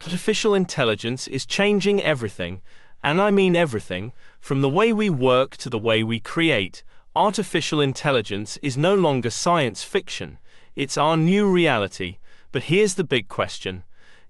Artificial intelligence is changing everything, and I mean everything, from the way we work to the way we create. Artificial intelligence is no longer science fiction, it's our new reality. But here's the big question.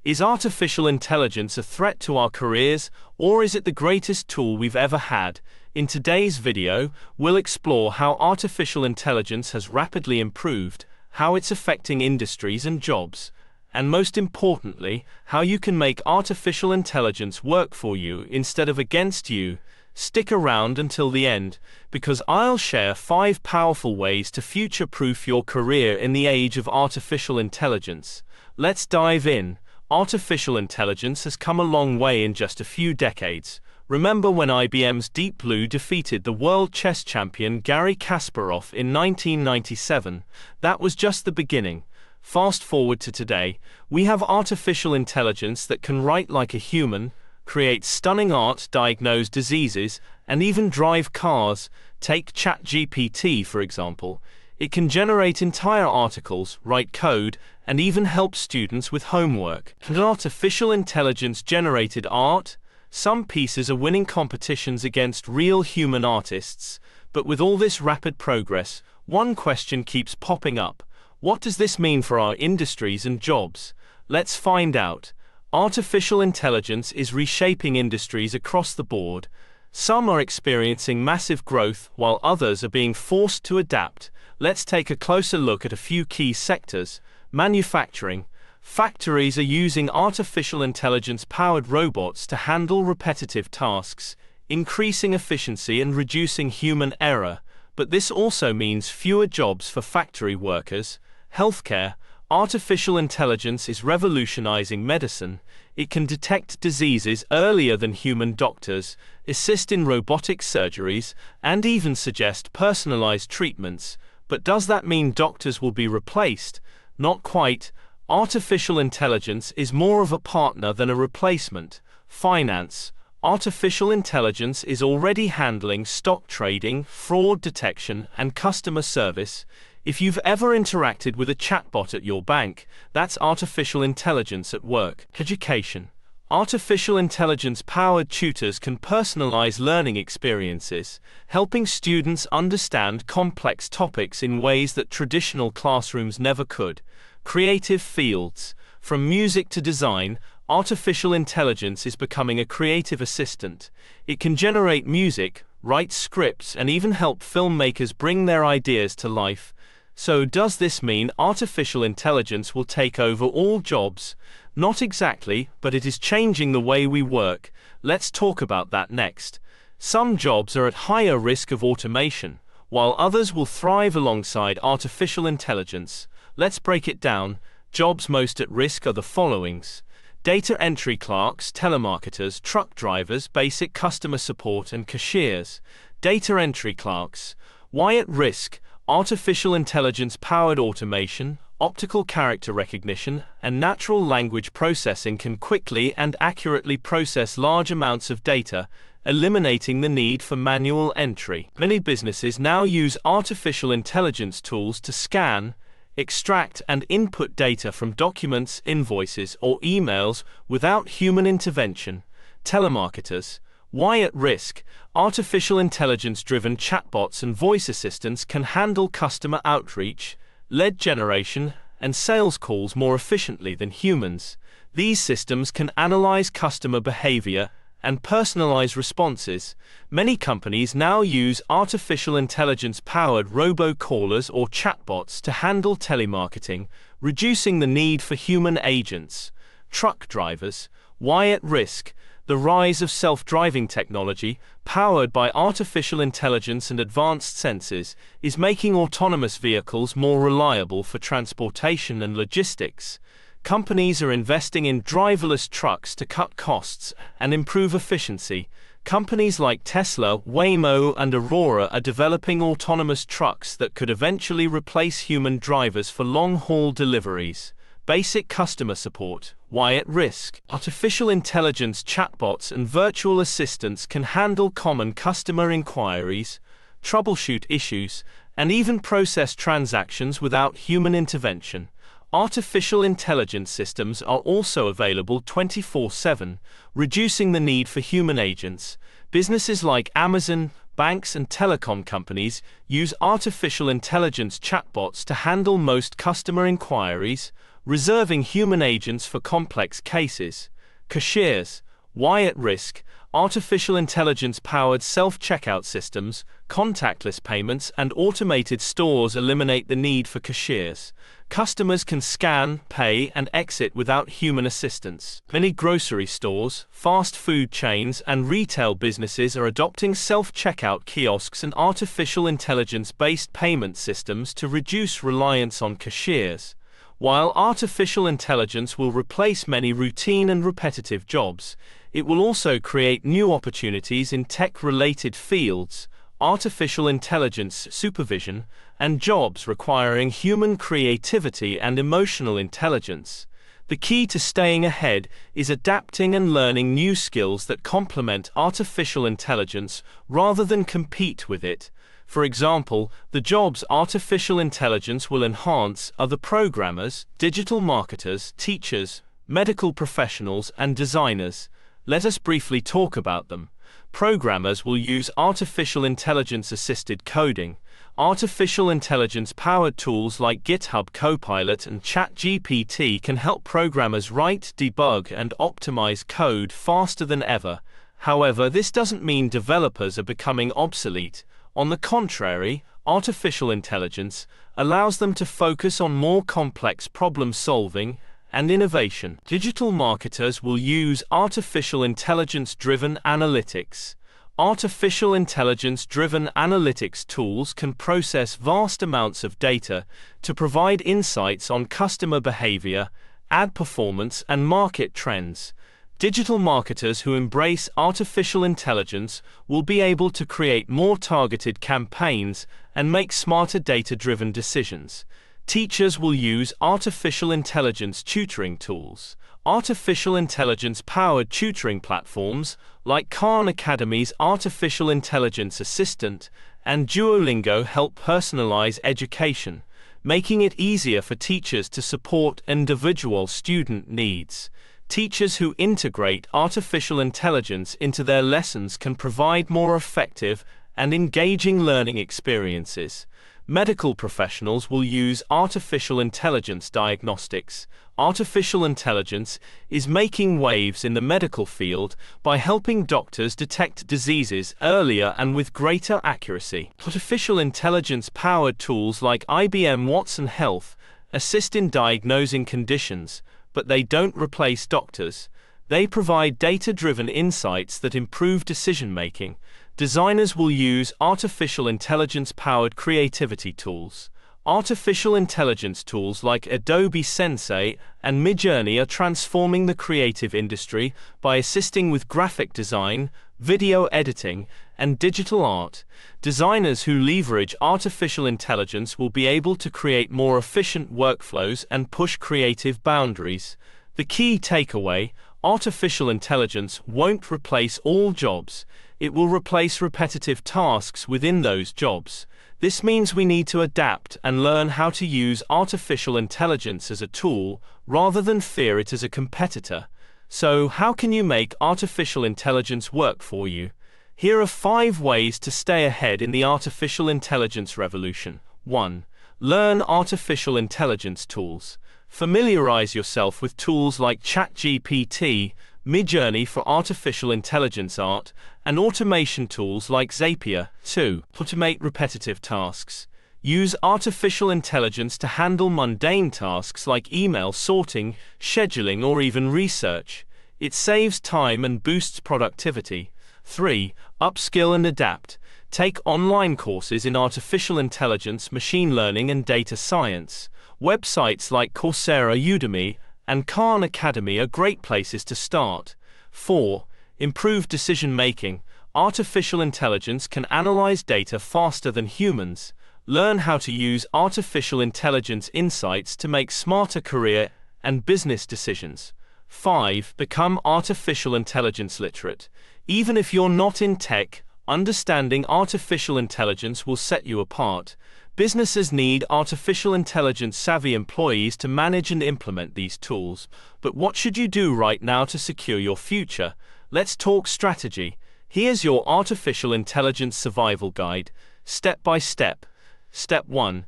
Is artificial intelligence a threat to our careers, or is it the greatest tool we've ever had? In today's video, we'll explore how artificial intelligence has rapidly improved, how it's affecting industries and jobs, and most importantly, how you can make artificial intelligence work for you instead of against you. Stick around until the end, because I'll share 5 powerful ways to future-proof your career in the age of artificial intelligence. Let's dive in. Artificial intelligence has come a long way in just a few decades. Remember when IBM's Deep Blue defeated the world chess champion Garry Kasparov in 1997? That was just the beginning. Fast forward to today, we have artificial intelligence that can write like a human, create stunning art, diagnose diseases, and even drive cars. Take ChatGPT, for example. It can generate entire articles, write code, and even help students with homework. And artificial intelligence-generated art? Some pieces are winning competitions against real human artists. But with all this rapid progress, one question keeps popping up. What does this mean for our industries and jobs? Let's find out. Artificial intelligence is reshaping industries across the board. Some are experiencing massive growth, while others are being forced to adapt. Let's take a closer look at a few key sectors. Manufacturing. Factories are using artificial intelligence-powered robots to handle repetitive tasks, increasing efficiency and reducing human error. But this also means fewer jobs for factory workers. Healthcare. Artificial intelligence is revolutionizing medicine. It can detect diseases earlier than human doctors, assist in robotic surgeries, and even suggest personalized treatments. But does that mean doctors will be replaced? Not quite. Artificial intelligence is more of a partner than a replacement. Finance. Artificial intelligence is already handling stock trading, fraud detection, and customer service. If you've ever interacted with a chatbot at your bank, that's artificial intelligence at work. Education. Artificial intelligence-powered tutors can personalize learning experiences, helping students understand complex topics in ways that traditional classrooms never could. Creative fields. From music to design, artificial intelligence is becoming a creative assistant. It can generate music, write scripts, and even help filmmakers bring their ideas to life. So does this mean artificial intelligence will take over all jobs? Not exactly, but it is changing the way we work. Let's talk about that next. Some jobs are at higher risk of automation, while others will thrive alongside artificial intelligence. Let's break it down. Jobs most at risk are the followings: data entry clerks, telemarketers, truck drivers, basic customer support, and cashiers. Data entry clerks. Why at risk? Artificial intelligence-powered automation, optical character recognition, and natural language processing can quickly and accurately process large amounts of data, eliminating the need for manual entry. Many businesses now use artificial intelligence tools to scan, extract, and input data from documents, invoices, or emails without human intervention. Telemarketers. Why at risk? Artificial intelligence-driven chatbots and voice assistants can handle customer outreach, lead generation, and sales calls more efficiently than humans. These systems can analyze customer behavior and personalize responses. Many companies now use artificial intelligence-powered robocallers or chatbots to handle telemarketing, reducing the need for human agents. Truck drivers. Why at risk? The rise of self-driving technology, powered by artificial intelligence and advanced sensors, is making autonomous vehicles more reliable for transportation and logistics. Companies are investing in driverless trucks to cut costs and improve efficiency. Companies like Tesla, Waymo, and Aurora are developing autonomous trucks that could eventually replace human drivers for long-haul deliveries. Basic customer support. Why at risk? Artificial intelligence chatbots and virtual assistants can handle common customer inquiries, troubleshoot issues, and even process transactions without human intervention. Artificial intelligence systems are also available 24/7, reducing the need for human agents. Businesses like Amazon, banks, and telecom companies use artificial intelligence chatbots to handle most customer inquiries, reserving human agents for complex cases. Cashiers, why at risk? Artificial intelligence-powered self-checkout systems, contactless payments, and automated stores eliminate the need for cashiers. Customers can scan, pay, and exit without human assistance. Many grocery stores, fast food chains, and retail businesses are adopting self-checkout kiosks and artificial intelligence-based payment systems to reduce reliance on cashiers. While artificial intelligence will replace many routine and repetitive jobs, it will also create new opportunities in tech-related fields, artificial intelligence supervision, and jobs requiring human creativity and emotional intelligence. The key to staying ahead is adapting and learning new skills that complement artificial intelligence rather than compete with it. For example, the jobs artificial intelligence will enhance are the programmers, digital marketers, teachers, medical professionals, and designers. Let us briefly talk about them. Programmers will use artificial intelligence-assisted coding. Artificial intelligence-powered tools like GitHub Copilot and ChatGPT can help programmers write, debug, and optimize code faster than ever. However, this doesn't mean developers are becoming obsolete. On the contrary, artificial intelligence allows them to focus on more complex problem-solving and innovation. Digital marketers will use artificial intelligence-driven analytics. Artificial intelligence-driven analytics tools can process vast amounts of data to provide insights on customer behavior, ad performance, and market trends. Digital marketers who embrace artificial intelligence will be able to create more targeted campaigns and make smarter data-driven decisions. Teachers will use artificial intelligence tutoring tools. Artificial intelligence-powered tutoring platforms like Khan Academy's Artificial Intelligence Assistant and Duolingo help personalize education, making it easier for teachers to support individual student needs. Teachers who integrate artificial intelligence into their lessons can provide more effective and engaging learning experiences. Medical professionals will use artificial intelligence diagnostics. Artificial intelligence is making waves in the medical field by helping doctors detect diseases earlier and with greater accuracy. Artificial intelligence-powered tools like IBM Watson Health assist in diagnosing conditions, but they don't replace doctors. They provide data-driven insights that improve decision-making. Designers will use artificial intelligence-powered creativity tools. Artificial intelligence tools like Adobe Sensei and Midjourney are transforming the creative industry by assisting with graphic design, video editing, and digital art. Designers who leverage artificial intelligence will be able to create more efficient workflows and push creative boundaries. The key takeaway: artificial intelligence won't replace all jobs. It will replace repetitive tasks within those jobs. This means we need to adapt and learn how to use artificial intelligence as a tool rather than fear it as a competitor. So, how can you make artificial intelligence work for you? Here are 5 ways to stay ahead in the artificial intelligence revolution. 1. Learn artificial intelligence tools. Familiarize yourself with tools like ChatGPT, Midjourney for artificial intelligence art, and automation tools like Zapier. 2. Automate repetitive tasks. Use artificial intelligence to handle mundane tasks like email sorting, scheduling, or even research. It saves time and boosts productivity. 3. Upskill and adapt. Take online courses in artificial intelligence, machine learning, and data science. Websites like Coursera, Udemy, and Khan Academy are great places to start. 4. Improve decision-making. Artificial intelligence can analyze data faster than humans. Learn how to use artificial intelligence insights to make smarter career and business decisions. 5. Become artificial intelligence literate. Even if you're not in tech, understanding artificial intelligence will set you apart. Businesses need artificial intelligence savvy employees to manage and implement these tools. But what should you do right now to secure your future? Let's talk strategy. Here's your artificial intelligence survival guide, step by step. Step 1.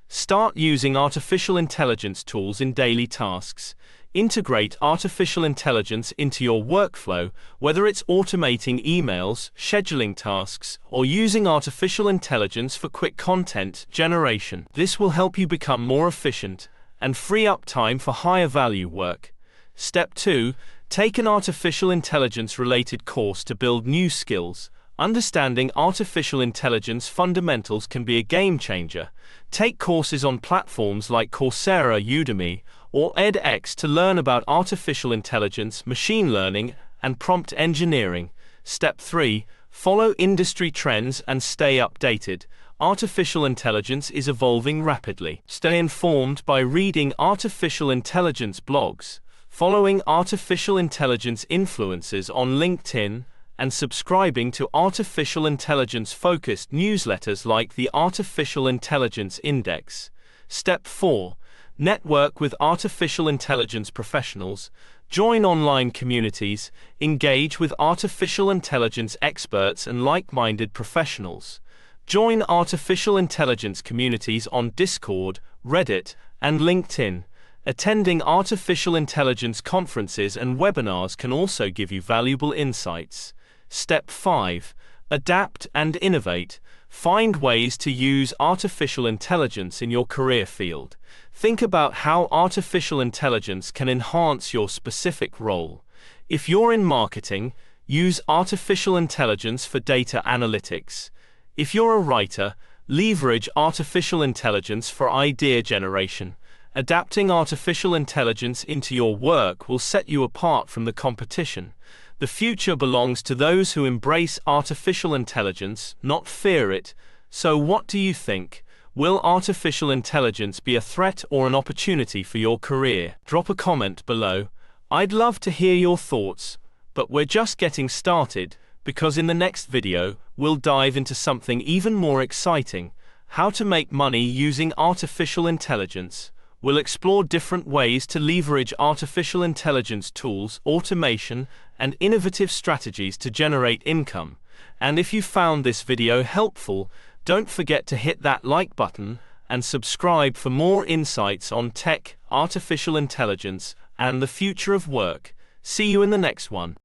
Start using artificial intelligence tools in daily tasks. Integrate artificial intelligence into your workflow, whether it's automating emails, scheduling tasks, or using artificial intelligence for quick content generation. This will help you become more efficient and free up time for higher value work. Step 2. Take an artificial intelligence related course to build new skills. Understanding artificial intelligence fundamentals can be a game changer. Take courses on platforms like Coursera, Udemy, or edX to learn about artificial intelligence, machine learning, and prompt engineering. Step 3. Follow industry trends and stay updated. Artificial intelligence is evolving rapidly. Stay informed by reading artificial intelligence blogs, following artificial intelligence influencers on LinkedIn, and subscribing to artificial intelligence-focused newsletters like the Artificial Intelligence Index. Step 4. Network with artificial intelligence professionals. Join online communities, engage with artificial intelligence experts and like-minded professionals. Join artificial intelligence communities on Discord, Reddit, and LinkedIn. Attending artificial intelligence conferences and webinars can also give you valuable insights. Step 5. Adapt and innovate. Find ways to use artificial intelligence in your career field. Think about how artificial intelligence can enhance your specific role. If you're in marketing, use artificial intelligence for data analytics. If you're a writer, leverage artificial intelligence for idea generation. Adapting artificial intelligence into your work will set you apart from the competition. The future belongs to those who embrace artificial intelligence, not fear it. So what do you think? Will artificial intelligence be a threat or an opportunity for your career? Drop a comment below. I'd love to hear your thoughts, but we're just getting started, because in the next video, we'll dive into something even more exciting: how to make money using artificial intelligence. We'll explore different ways to leverage artificial intelligence tools, automation, and innovative strategies to generate income. And if you found this video helpful, don't forget to hit that like button and subscribe for more insights on tech, artificial intelligence, and the future of work. See you in the next one.